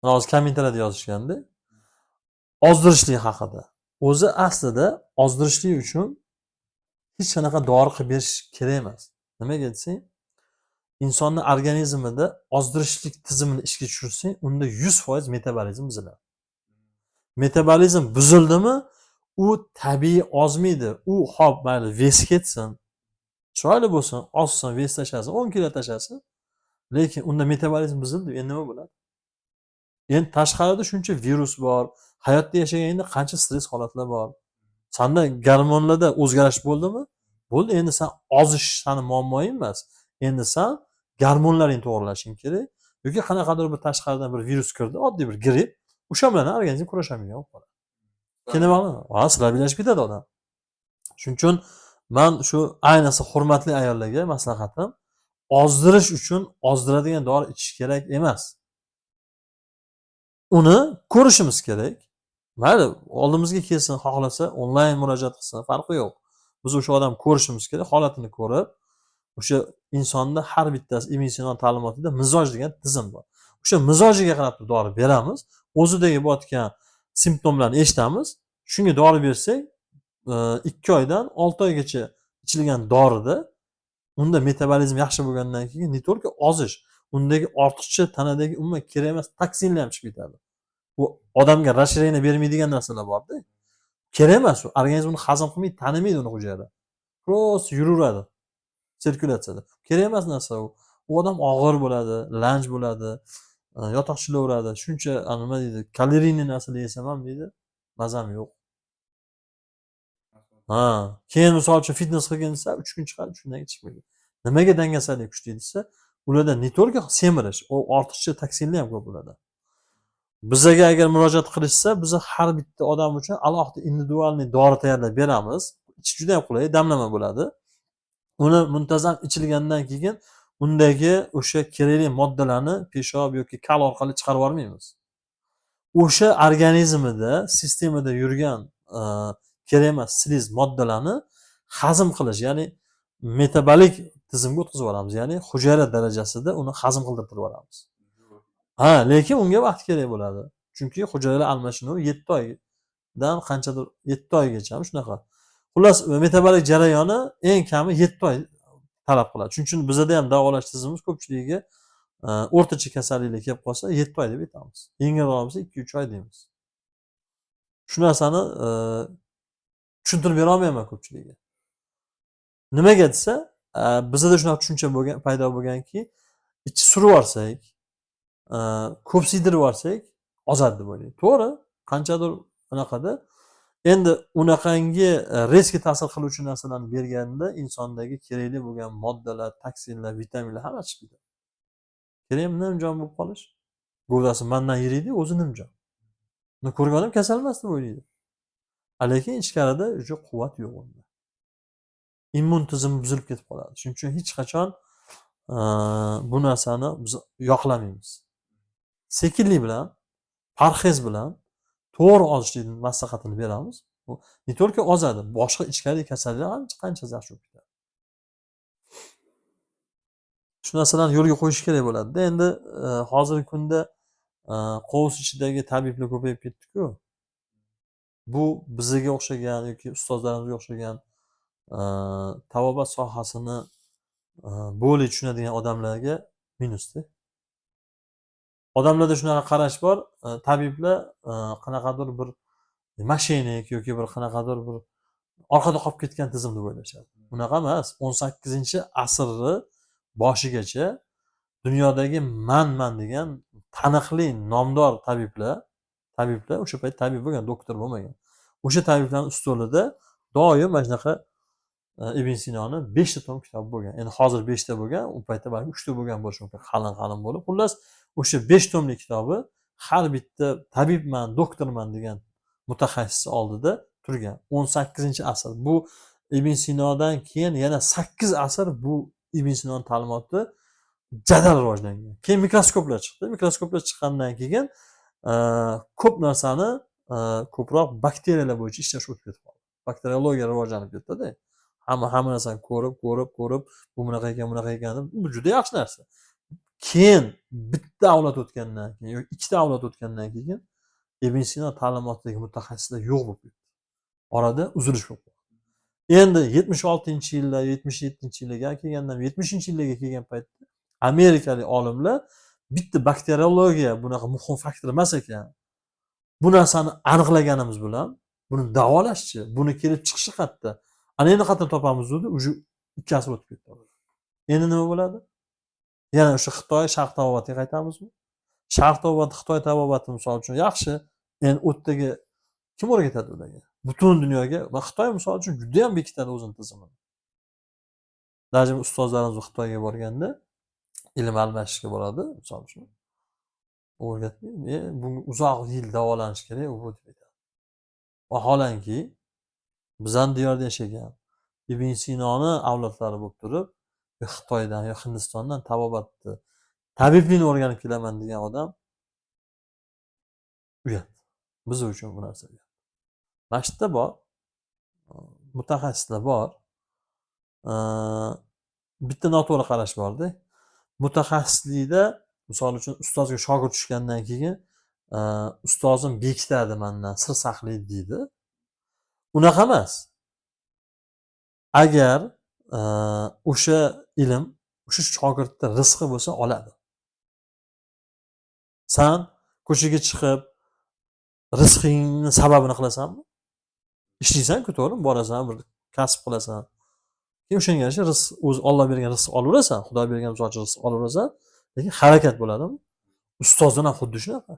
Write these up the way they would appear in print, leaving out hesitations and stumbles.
Mana hozir kommentariyada yozishganda ozdirishlik haqida. O'zi aslida ozdirishlik uchun hech qanaqa dori qilib berish kerak emas. Nimaga desang, insonni organizmida ozdirishlik tizimini ishga tushirsang, unda 100% metabolizm buziladi. Metabolizm buzildimi, u tabiiy ozmaydi. U hop mayli vesi ketsin, chiroyli bo'lsin, ozsin, ves tashlasin, 10 kilo tashlasin, lekin unda metabolizm buzildi, endi nima bo'ladi? Endi tashqarida shuncha virus bor, hayotda yashaganda qancha stress holatlar bor. Sanda gormonlarda o'zgarish bo'ldimi? Bo'ldi, endi sen ozish sani muammoing emas. Endi sen gormonlaringni to'g'rilashing kerak yoki qanaqadir bir tashqaridan bir virus kirdi, oddiy bir gripp, o'sha bilan organizm kurasholmaydi. Keyin nima qiladi? Slabinlashib ketadi odam. Shuning uchun men shu ayniqsa hurmatli ayollarga maslahatim, ozdirish uchun ozdiradigan dori ichish kerak emas. Uni ko'rishimiz kerak. Mayli, oldimizga kelsin, xohlasa onlayn murojaat qilsin, farqi yo'q. Biz o'sha odamni ko'rishimiz kerak, holatini ko'rib, o'sha insonda har bittasi Ibn ta'limotida mizoj degan tizim bor. O'sha mizojiga qarab dori beramiz, o'zidagi botgan simptomlarni eshitamiz, shunga dori bersak, 2 oydan 6 oygacha ichilgan dorida unda metabolizm yaxshi bo'lgandan keyin ne только ozish, undagi ortiqcha tanadagi umuman kerak emas toksinlar ham chiqib ketadi. Bu odamga расширение bermaydigan narsalar bor-da. Kerak emas u. Organizm uni hazm qilmaydi, tanimaydi uni hujayra. Prosta yuraveradi sirkulyatsiyada. Kerak emas narsa u. U odam og'ir bo'ladi, lanj bo'ladi, yotoqchilaveradi. Shuncha nima deydi, kaloriyli narsalar yesam ham deydi, mazam yo'q. Ha, keyin misol uchun fitness qilgin desa 3 kun chiqadi, 3 kundan chiqmaydi. Nimaga dangasalik kuchli desa, ularda ne только semirish, o ortiqcha toksinlar ham ko'p bo'ladi. Bizaga agar murojaat qilishsa, biz har bitta odam uchun alohida individualniy dori tayyorlab beramiz. Ichish juda ham qulay, damlama bo'ladi. Uni muntazam ichilgandan keyin undagi o'sha kerakli moddalarni peshob yoki kal orqali chiqarib yubormaymiz. O'sha organizmida, sistemada yurgan kerak emas siliz moddalarni hazm qilish, ya'ni metabolik tizimga o'tkazib yuboramiz, ya'ni hujayra darajasida uni hazm qildirib yuboramiz. Ha, lekin unga vaqt kerak bo'ladi. Chunki hujayralar almashinuvi 7 oydan qanchadir 7 oygacha shunaqa. Xullas, metabolik jarayoni eng kami 7 oy talab qiladi. Shuning uchun bizda ham davolash tizimimiz ko'pchiligiga o'rtacha kasalliklar kelib qolsa 7 oy deb aytamiz. Yengilroq bo'lsa 2-3 oy deymiz. Shu narsani tushuntirib bera olmayman ko'pchiligiga. Nimaga desa, bizda shunaqa tushuncha paydo bo'lganki, ichi surib olsak, ko'p siydirib olsak, ozadi deb o'ylaydi. To'g'ri, qanchadir unaqada. Endi unaqangi riskli ta'sir qiluvchi narsalarni berganda insondagi kerakli bo'lgan moddalar, toksinlar, vitaminlar hamma chiqib ketadi. Kerak nimjon bo'lib qolish. G'o'dasi mendan yiriydi, o'zi nimjon. Uni ko'rgan odam kasal emas deb o'ylaydi. Lekin ichkarida o'sha quvvat yo'q unda. Immun tizimi buzilib ketib qoladi. Shuning uchun hech qachon bu narsani biz yoqlamaymiz. Sekinlik bilan, parhez bilan to'g'ri ozishlikni maslahatini beramiz. Bu ne только ozadi, boshqa ichkari kasalliklar ham qancha yaxshi bo'lib ketadi. Shu narsalarni yo'lga qo'yish kerak bo'ladi-da. Endi hozirgi kunda qovus ichidagi tabiblar ko'payib ketdi-ku. Bu bizga o'xshagan yoki ustozlarimizga o'xshagan tabobat sohasini bo'lib tushunadigan odamlarga minusda. Odamlarda shunaqa qarash bor, tabiblar qanaqadir bir mashinik yoki bir qanaqadir bir orqada qolib ketgan tizim deb o'ylashadi. Bunaqa emas. 18-asrni boshigacha dunyodagi man degan taniqli nomdor tabiblar o'sha payt tabib bo'lgan, doktor bo'lmagan. O'sha tabiblarning ustolida doim mana shunaqa Ibn Sinoni 5 ta tom kitobi bo'lgan. Endi hozir 5 ta bo'lgan, u paytda balki 3 ta bo'lgan bo'lishi mumkin, qalin bo'lib. Xullas, o'sha 5 tomlik kitobi har bitta tabibman, doktorman degan mutaxassis oldida turgan. 18-asr. Bu Ibn Sinodan keyin yana 8 asr bu Ibn Sinoning ta'limoti jadal rivojlangan. Keyin mikroskoplar chiqdi. Mikroskoplar chiqqandan keyin ko'p narsani ko'proq bakteriyalar bo'yicha ishlash o'tib ketib qoldi. Bakteriologiya rivojlanib ketdi-da. Hamma narsani ko'rib, bu bunaqa ekan deb, bu juda yaxshi narsa. Keyin bitta avlod o'tgandan keyin yoki ikkita avlod o'tgandan keyin Ibn Sino ta'limotidagi mutaxassislar yo'q bo'lib ketdi. Orada uzilish bo'lib qoldi. Endi 76-yillar, 77-yillarga kelganda, 70-yillarga kelgan paytda amerikalik olimlar bitta bakteriologiya bunaqa muhim faktor emas ekan. Bu narsani aniqlaganimiz bilan buni davolashchi, buni kelib chiqishi qayerda? Ana endi qayerdan topamiz dedi, uje 2 asr o'tib ketdi. Endi nima bo'ladi? Yana o'sha Xitoy Sharq tabobatiga qaytamizmi? Sharq tabobati, Xitoy tabobati misol uchun yaxshi. Endi u yerdagi kim o'rgatadi ularga? Butun dunyoga va Xitoy misol uchun juda ham bekitadi o'zini tizimini. Даже ustozlarimiz Xitoyga borganda ilm almashishga boradi, misol uchun. O'rgatmaydi. Bunga uzoq yil davolanish kerak, u deb aytadi. Vaholanki bizani diyorda yashagan Ibn Sinoni avlodlari bo'lib turib, Xitoydan yo Hindistondan tabobatni, tabiblikni o'rganib kelaman degan odam uyat. Biz uchun bu narsa uyat. Masjidda bor, mutaxassislar bor. Bitta noto'g'ri qarash borda. Mutaxassislikda misol uchun ustozga shogird tushgandan keyin ustozim bekitadi mendan, sir saqlaydi deydi. Unaqa emas. Agar o'sha ilm o'sha shogirdda rizqi bo'lsa oladi. San ko'chaga chiqib rizqingni sababini qilasanmi? Ishlaysan-ku, to'g'rimi? Borasan, bir kasb qilasan. Keyin o'shanga yarasha rizq, o'zi Alloh bergan rizq olaverasan, Xudo bergan rizq olaverasan, lekin harakat bo'ladimi? Ustozdan ham xuddi shunaqa.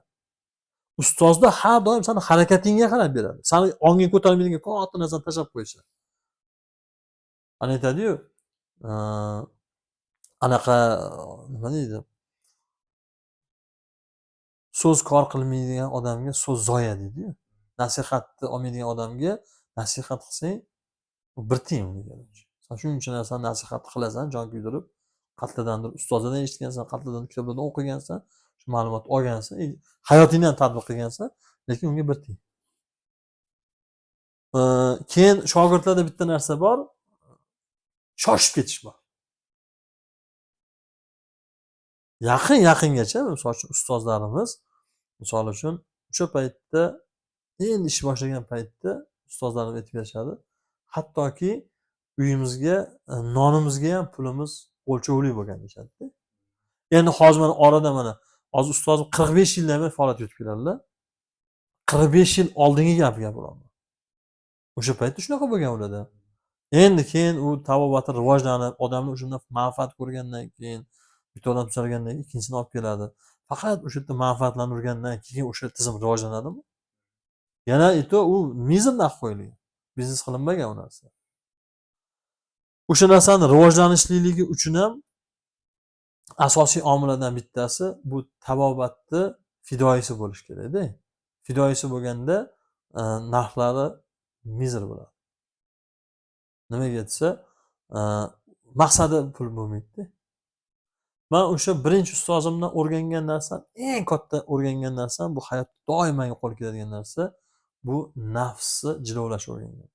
Ustozda har doim seni harakatingga qarab beradi. Seni onging ko'tarmaydigan katta narsani tashlab qo'ysa. Ana aytadi-yu, anaqa nima deydi? So'z kor qilmaydigan odamga so'z zoya deydi-yu. Nasihatni olmaydigan odamga nasihat qilsang, u bir tiyin unga. Sen shuncha narsani nasihat qilasan, jon kuydirib, qayerdandir ustozdan eshitgansan, qayerdan kitoblardan o'qigansan, shu ma'lumot olgansan, hayotingni ham tatbiq qilgansan, lekin unga bir tiyin. Keyin shogirdlarda bitta narsa bor, shoshib ketish bor. Yaqingacha misol uchun ustozlarimiz misol uchun o'sha paytda endi ish boshlagan paytda ustozlarimiz aytib berishadi. Hattoki uyimizga nonimizga ham pulimiz o'lchovli bo'lgan deyishadi. Endi hozir mana orada mana hozir ustozim 45 yildan beri faoliyat yuritib keladilar. 45 yil oldingi gap gapiraman. O'sha paytda shunaqa bo'lgan ularda. Endi keyin u tabobati rivojlanib, odamlar o'shundan manfaat ko'rgandan keyin, bitta odam tuzalgandan keyin ikkinchisini olib keladi. Faqat o'sha yerda manfaatlanurgandan keyin o'sha tizim rivojlanadimi? Yana u mizrda qo'yilgan. Biznes qilinmagan u narsa. O'sha narsani rivojlanishlikligi uchun ham asosiy omillardan bittasi bu tabobatni fidoyisi bo'lish kerak-da. Fidoyisi bo'lganda narxlari mizr bo'ladi. Nimaga desa, maqsadi pul bo'lmaydi-da. Men o'sha birinchi ustozimdan o'rgangan narsam, eng katta o'rgangan narsam bu hayotda doimo qo'l keladigan narsa, bu nafsni jilovlash o'rgangan.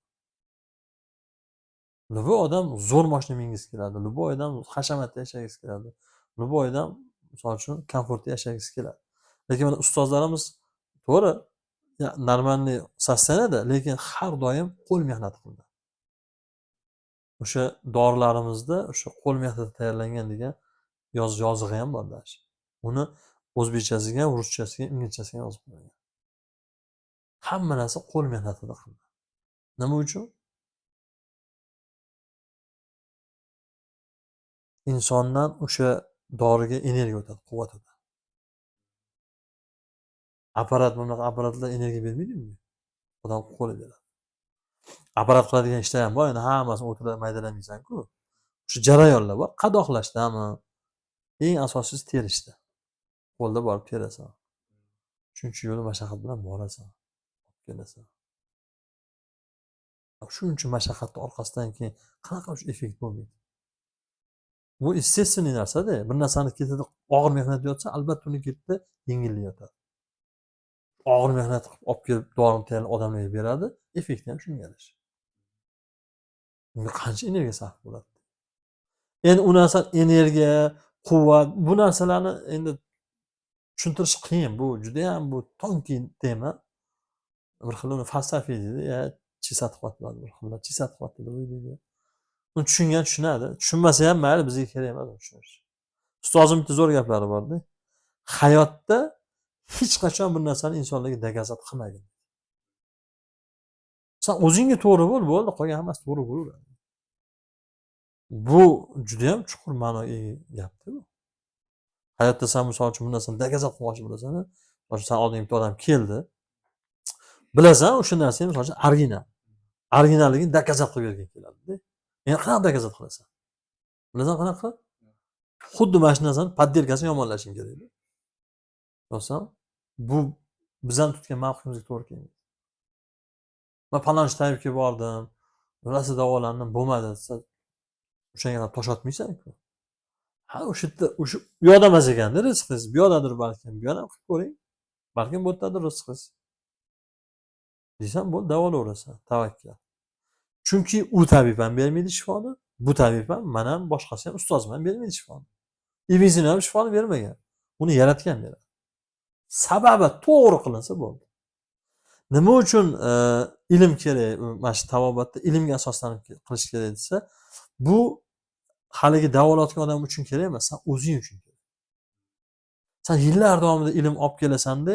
Любой odam zo'r mashina mingisi keladi. Любой odam hashamatda yashagisi keladi. Любой odam misol uchun komfortda yashagisi keladi. Lekin mana ustozlarimiz to'g'ri, normalniy sostenada, lekin har doim qo'l mehnati qildi. O'sha dorilarimizda o'sha qo'l mehnatida tayyorlangan degan yozig'i ham bor dashi. Uni o'zbekchasiga ham, ruschasiga ham, inglizchasiga ham yozib qo'ygan. Hamma narsa qo'l mehnatida qildi. Nima uchun? Insondan o'sha doriga energiya o'tadi, quvvat o'tadi. Bunaqa apparatlar energiya bermaydi-ku. Odam qo'li beradi. Apparat qiladigan ishlar ham bor, endi hammasini o'tirib maydalamaysan-ku. O'sha jarayonlar bor. Qadoqlashdami? Eng asosiysi terishda. Qo'lda borib terasan. Shuncha yo'l mashaqqat bilan borasan, kelasan. Shuncha mashaqqatning orqasidan keyin qanaqa o'sha effekt bo'lmaydi? Bu естественный narsa-da. Bir narsani ketida og'ir mehnat yotsa, albatta uni ketida yengillik yotadi. Og'ir mehnat qilib olib kelib dorini tayyorlab odamlarga beradi, effekti ham shunga yarasha. Unga qancha energiya sarf bo'ladi? Endi u narsa energiya, quvvat bu narsalarni endi tushuntirish qiyin. Bu judayam bu tonkiy tema. Bir xil uni falsafiy deydi, chisat quvvat bo'ladi bir xillar. Chisat quvvat deydi, u deydi. Uni tushungan tushunadi. Tushunmasa ham mayli, bizga kerak emas uni tushunish. Ustozim bitta zo'r gaplari borda. Hayotda hech qachon bir narsani insonlarga dagazat qilmagin. Sen o'zingga to'g'ri bo'l, bo'ldi, qolgan hammasi to'g'ri bo'laveradi. Bu juda ham chuqur ma'noga ega gapda bu. Hayotda sen misol uchun bir narsani dagazat qilmoqchi bo'lasan, sen oldingga bitta odam keldi. Bilasan, o'sha narsani misol uchun originalligini dagazat qilib berging keladi-da. Endi qanaqa dagazat qilasan? Bilasan qanaqa? Xuddi mana shu narsani poddelkasini yomonlashing kerak-da. Bo'lsa, bu bizdan tutgan mavqimizga to'g'ri kelmaydi. Men palonchi tabibga bordim, rosa davolandim, bo'lmadi desa, o'shanga qarab tosh otmaysan-ku. Ha, o'sha yerda o'sha u yoqda emas ekanda rizqingiz, bu yoqdadir balkim, bu yoqdan qilib ko'ring. Balkim bu yerdadir rizqingiz. Deysan, bo'ldi, davolaverasan, tavakkal. Chunki u tabib ham bermaydi shifoni, bu tabib ham, men ham, boshqasi ham, ustozim ham bermaydi shifoni. Ibn Sino ham shifoni bermagan. Uni yaratgan beradi. Sababi to'g'ri qilinsa bo'ldi. Nima uchun ilm kerak? Mana shu tavobatda ilmga asoslanib qilish kerak desa, bu haligi davolatgan odam uchun kerak emas, sen o'zing uchun kerak. Sen yillar davomida ilm olib kelasanda,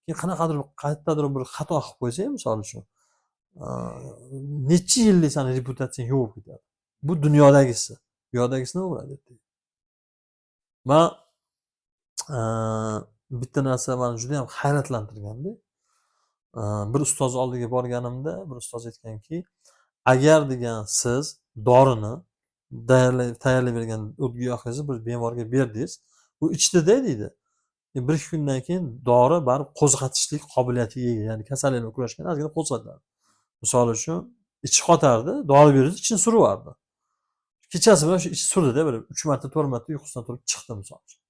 keyin qanaqadir qayerdadir bir xato qilib qo'ysang, misol uchun, necha yillik seni reputatsiyang yo'q ketadi. Bu dunyodagisi. Bu yoqdagisi nima bo'ladi? Men bitta narsa meni juda ham hayratlantirganda, bir ustoz oldiga borganimda, bir ustoz aytganki, agar degan siz dorini tayyorlab bergan o't giyohingizni bir bemorga berdingiz, u ichdida deydi. Bir ikki kundan keyin dori baribir qo'zg'atishlik qobiliyatiga ega, ya'ni kasallik bilan kurashganda ozgina qo'zg'atadi. Misol uchun ichi qotardi, dori berdi, ichini suraverdi. Kechasi bilan shu ichi surdida bir 3 marta, 4 marta uyqusidan turib chiqdi misol uchun.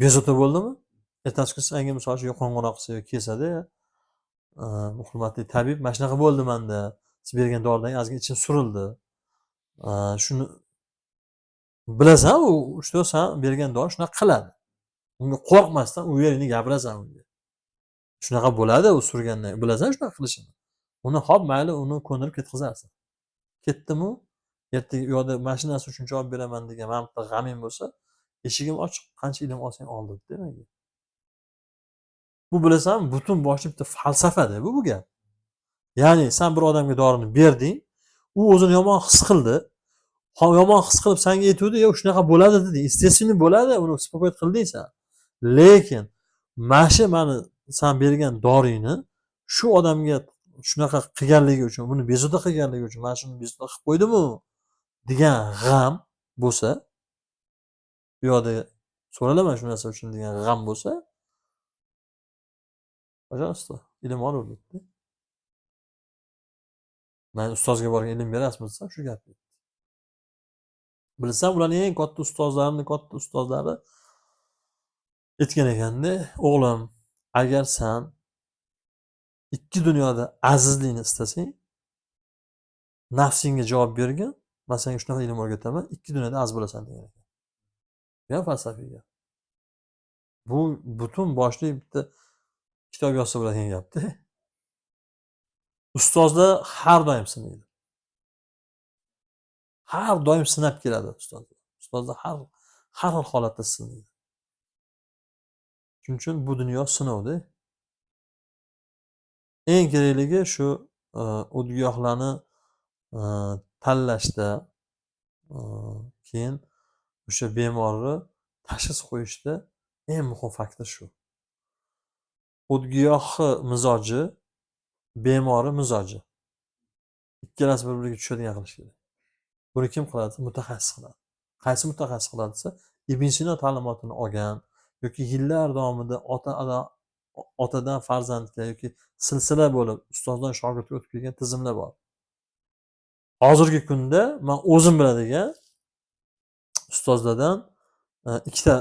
Bezovta bo'ldimi? Ertasi kuni senga misol uchun qo'ng'iroq qilsa yoki kelsada, hurmatli tabib, mana shunaqa bo'ldi menda. Siz bergan doridan ozgina ichim surildi. Shuni bilasan, u что sen bergan dori shunaqa qiladi. Unga qo'rqmasdan u yeringni gapirasan unga. Shunaqa bo'ladi u surgandan. Bilasan shunaqa qilishini. Uni hop mayli uni ko'ndirib ketkazarsan. Ketdimi? Ertaga u yoqda mashinasi uchun javob beraman degan mana bitta g'aming bo'lsa, eshigim ochiq, qancha ilm olsang ol deb demaydi. Bu bilasan, butun boshli bitta falsafada bu gap. Ya'ni sen bir odamga dorini berding, u o'zini yomon his qildi. Yomon his qilib senga aytuvdi, "Yo'q, shunaqa bo'ladi" dedi. Естественно bo'ladi, uni spokойt qilding sen. Lekin mana meni sen bergan doringni shu odamga shunaqa qilganligi uchun, buni bezovta qilganligi uchun, mana shuni bezovta qilib qo'ydimi degan g'am bo'lsa, bu yoqda so'ralaman shu narsa uchun degan g'am bo'lsa, пожалуйста, ilm olaverdi. Men ustozga borib ilm berasizmi desam, shu gapni. Bilsam, ularning eng katta ustozlari aytgan ekanda, o'g'lim, agar sen ikki dunyoda azizlikni istasang, nafsingga javob bergin, men senga shunaqa ilm o'rgataman, ikki dunyoda aziz bo'lasan degan ekan. Bu ham falsafiy gap. Bu butun boshli bitta kitob yozsa bo'ladigan gapda. Ustozlar har doim sinaydi. Har doim sinab keladi ustozlar. Ustozlar har xil holatda sinaydi. Shuning uchun bu dunyo sinovda. Eng kerakligi shu o'tgiyohlarni tanlashda, keyin o'sha bemorni tashxis qo'yishda eng muhim faktor shu. O'tgiyohni mizoji, bemori mizoji. Ikkalasi bir-biriga tushadigan qilish kerak. Buni kim qiladi? Mutaxassis qiladi. Qaysi mutaxassis qiladi desa, Ibn Sino ta'limotini olgan yoki yillar davomida otadan farzandga yoki silsila bo'lib ustozdan shogirdga o'tib kelgan tizimlar bor. Hozirgi kunda men o'zim biladigan ustozlardan ikkita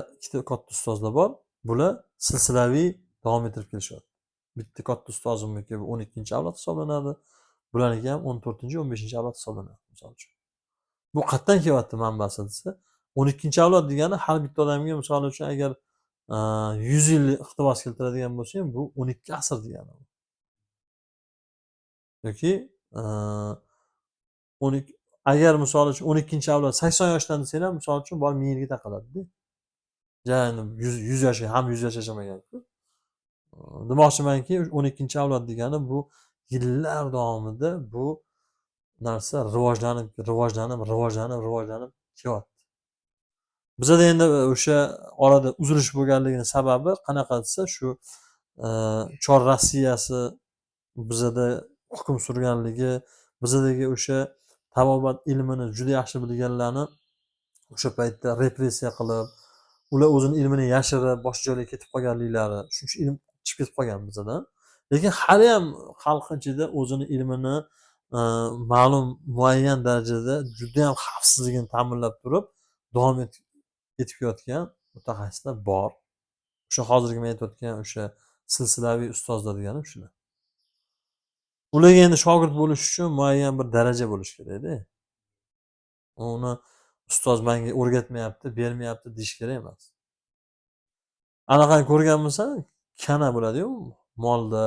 katta ustozlar bor. Bular silsilaviy davom ettirib kelishyapti. Bitta katta ustozimniki 12-avlod hisoblanadi. Bularniki ham 14-15-avlod hisoblanadi, misol uchun. Bu qayerdan kelyapti manbasi desa, 12-avlod degani har bitta odamga misol uchun agar 100 yil iqtibos keltiradigan bo'lsang, bu 12 asr degani. Yoki e, 12 agar misol uchun 12-avlod 80 yoshdan desang ham misol uchun bor 1000 yilga taqaladida. Ya'ni 100 yosh ham 100 yosh yashamagan-ku. Demoqchimanki, 12-avlod degani bu yillar davomida bu narsa rivojlanib kelyapti. Bizada endi o'sha orada uzilish bo'lganligini sababi qanaqa desa, shu Chor Rossiyasi bizada hukm surganligi, bizadagi o'sha tabobat ilmini juda yaxshi bilganlarni o'sha paytda repressiya qilib, ular o'zini ilmini yashirib, boshqa joylarga ketib qolganliklari, shuncha ilm chiqib ketib qolgan bizadan. Lekin haliyam xalq ichida o'zini ilmini ma'lum muayyan darajada judayam xavfsizligini ta'minlab turib, davom etib kelayotgan mutaxassislar bor. O'sha hozirgi men aytayotgan o'sha silsilaviy ustozlar deganim shular. Ularga endi shogird bo'lish uchun muayyan bir daraja bo'lishi kerakda. Uni ustoz menga o'rgatmayapti, bermayapti deyish kerak emas. Anaqani ko'rganmisan, kana bo'ladi-yu molda,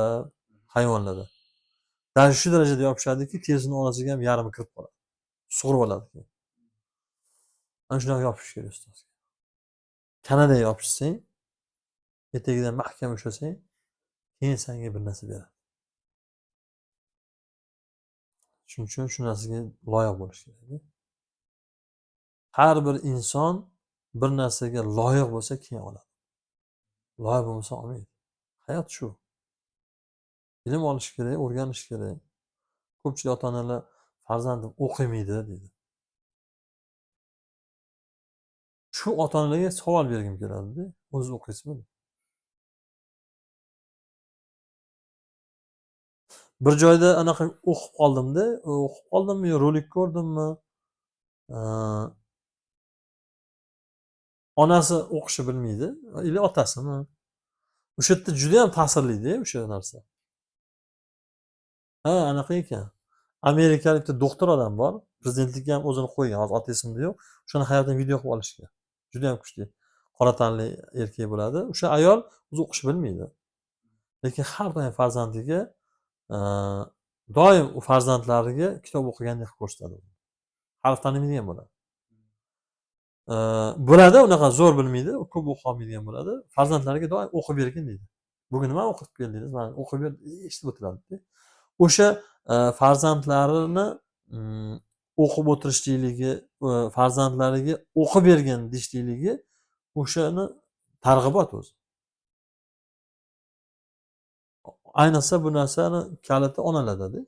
hayvonlarda. Даже shu darajada yopishadiki, terisini orasiga ham yarmi kirib qoladi. Sug'urib oladi keyin. Ana shunaqa yopish kerak ustozga. Kanaday yopishsang, etagidan mahkam ushlasang, keyin senga bir narsa beradi. Shuning uchun shu narsaga loyiq bo'lish kerak. Har bir inson bir narsaga loyiq bo'lsa keyin oladi. Loyiq bo'lmasa olmaydi. Hayot shu. Ilm olish kerak, o'rganish kerak. Ko'pchilik ota-onalar farzandim o'qimaydi deydi. Shu ota-onalarga savol bergim keladi-da, o'zingiz o'qiysizmi? Bir joyda anaqa o'qib qoldimda, o'qib qoldimmi yo rolik ko'rdimmi? Onasi o'qishni bilmaydi, или otasimi? O'sha yerda juda ham ta'sirlida o'sha narsa. Ha, anaqa ekan. Amerikalik bitta doktor odam bor, prezidentlikka ham o'zini qo'ygan, hozir oti esimda yo'q. O'shani hayotini video qilib olishgan. Juda ham kuchli. Qora tanli erkak bo'ladi. O'sha ayol o'zi o'qishni bilmaydi. Lekin har doim farzandiga doim u farzandlariga kitob o'qigandek qilib ko'rsatadi. Harf tanimaydigan bo'ladi. Bo'ladi, unaqa zo'r bilmaydi, ko'p o'qiy olmaydigan bo'ladi. Farzandlariga doim o'qib bergin deydi. Bugun nima o'qib keldingiz? Mana o'qib ber, eshitib o'tiradi. O'sha farzandlarini o'qib o'tirishlikligi, farzandlariga o'qib bergin deyishlikligi o'shani targ'ibot o'zi. Ayniqsa bu narsani kaliti onalarda.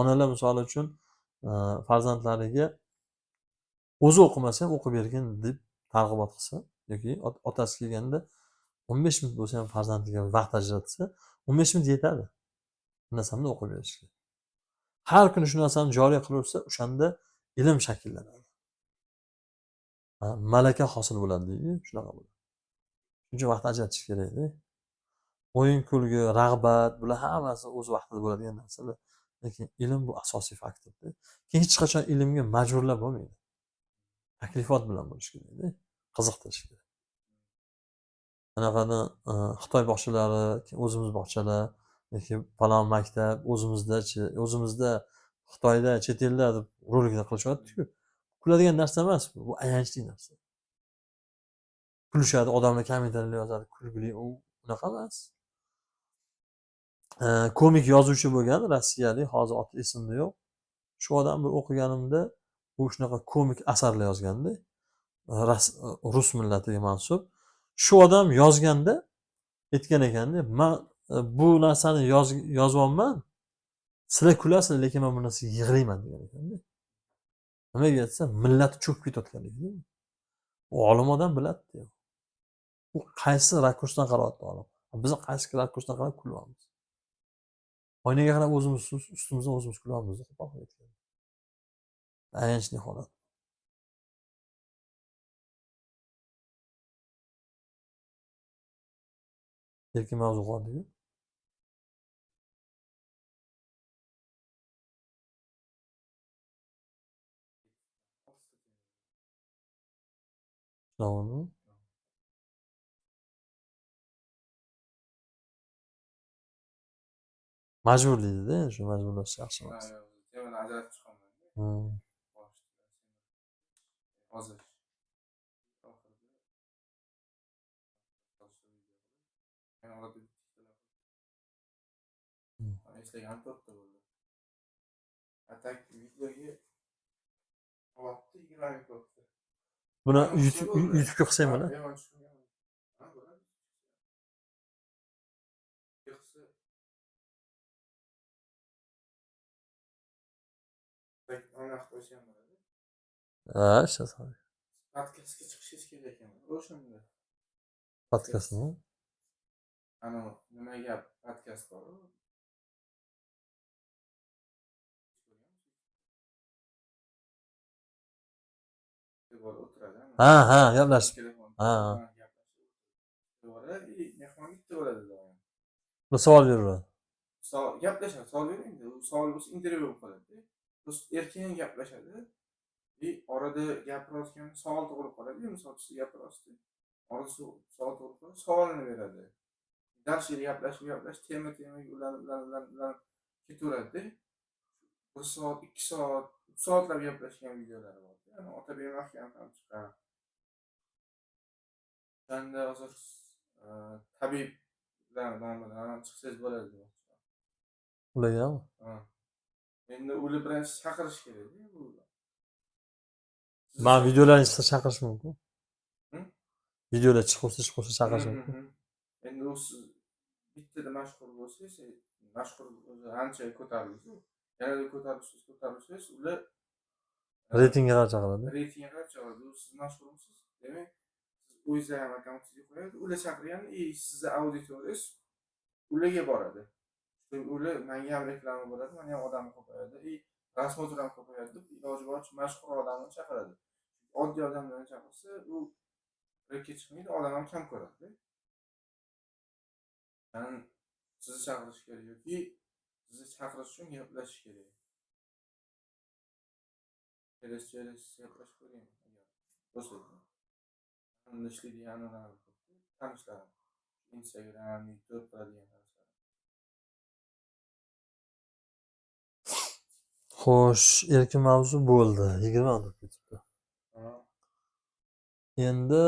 Onalar misol uchun farzandlariga o'zi o'qimasa ham o'qib bergin deb targ'ibot qilsa yoki otasi kelganda 15 minut bo'lsa ham farzandiga vaqt ajratsa, 15 minut yetadi. Bu narsani o'qib berishga. Har kuni shu narsani joriy qilaversa, o'shanda ilm shakllanadi. Malaka hosil bo'ladi deydi, shunaqa bo'ladi. Shuning uchun vaqt ajratish kerakda. O'yin, kulgi, rag'bat, bular hammasi o'z vaqtida bo'ladigan narsalar. Lekin ilm bu asosiy faktorda. Keyin hech qachon ilmga majburlab bo'lmaydi. Taklifot bilan bo'lish kerakda. Qiziqtirish kerak. Anaqani Xitoy bog'chalari, o'zimiz bog'chalar yoki falon maktab o'zimizda Xitoyda, chet elda deb roliklar qilishyapti-ku. Kuladigan narsa emas bu. Bu ayanchli narsa. Kulishadi, odamlar kommentariylar yozadi, kulgili, u unaqa emas. Komik yozuvchi bo'lgan rossiyalik, hozir oti esimda yo'q. Shu odam bir o'qiganimda u shunaqa komik asarlar yozganda, rus millatiga mansub. Shu odam yozganda aytgan ekanda, "Men bu narsani yozyapman. Sizlar kulasizlar, lekin men bu narsaga yig'layman" degan ekanda. Nimaga desa, millat cho'kib ketayotganligini. U olim odam biladi. U qaysi rakursdan qarayapti olim. Biz qaysi rakursdan qarab kulyapmiz. Oynaga qarab o'zimiz ustimizdan o'zimiz kulyapmiz. Ayanchli holat. Erkin mavzu qoldi-ku. Tamam. Majbur deydi-da, shu majburlash yaxshi emas. Temani ajratib chiqaman. Hmm. Hozir. Eslagan to'rtta bo'ldi. Atak videoga olibdi 20 minut o'tdi. Buni YouTube'ga qilsang mana. Ha, ishlatadi. Podkastga chiqishingiz kerak ekan. O'shanda. Podkastni. Ana nima gap podkast bor. O'tiradi. Ha, gaplashib. Ha. Mehmon bitta bo'ladi doim. Bir savol beraveradi. Gaplashadi, savol bermaydi. U savol bo'lsa intervyu bo'lib qoladi. Erkin gaplashadi. Orada gapirayotgan savol tug'ilib qoladi. Misol uchun gapiryapti. Orada savol tug'ilib qoladi, savolini beradi. Darslik gaplashib, tema ulanib ketaveradi. 1 soat, 2 soat, 3 soatlab gaplashgan videolar bor. Ya'ni Otabek Mahkam ham chiqqan. O'shanda hozir tabib bilan chiqsangiz bo'ladi demoqchiman. Ulargami? Ha. Endi ular bilan chaqirish kerak-da bu. Men videolarni chaqirish mumkin. Hı? Videolar chiqsa chaqirish mumkin. Endi u siz bittada mashhur bo'lsangiz, mashhur o'zi ancha ko'tarilsa, yanada ko'tarilsangiz, ular Reytingga qarab chaqiradi. reytingga qarab chaqiradi. Siz mashhurmisiz? Demak, siz o'zingizga ham akkauntga qo'yadi. Ular chaqirganda, sizni auditoriyangiz ularga boradi. Ular menga ham reklama bo'ladi, meni ham odam ko'payadi. Rasmotlar ham ko'payadi deb iloji boricha mashhur odamni chaqiradi. Oddiy odamlarni chaqirsa, u rekka chiqmaydi, odam ham kam ko'radi. Yani sizni chaqirish kerak yoki sizni chaqirish uchun gaplashish kerak. Kelesi gaplashib ko'ring. Bo'lsa. Ishlaydigan tanishlarim. Instagram, YouTube qiladigan tanishlarim. Xo'sh, erkin mavzu bo'ldi. 20 minut ketibdi. Endi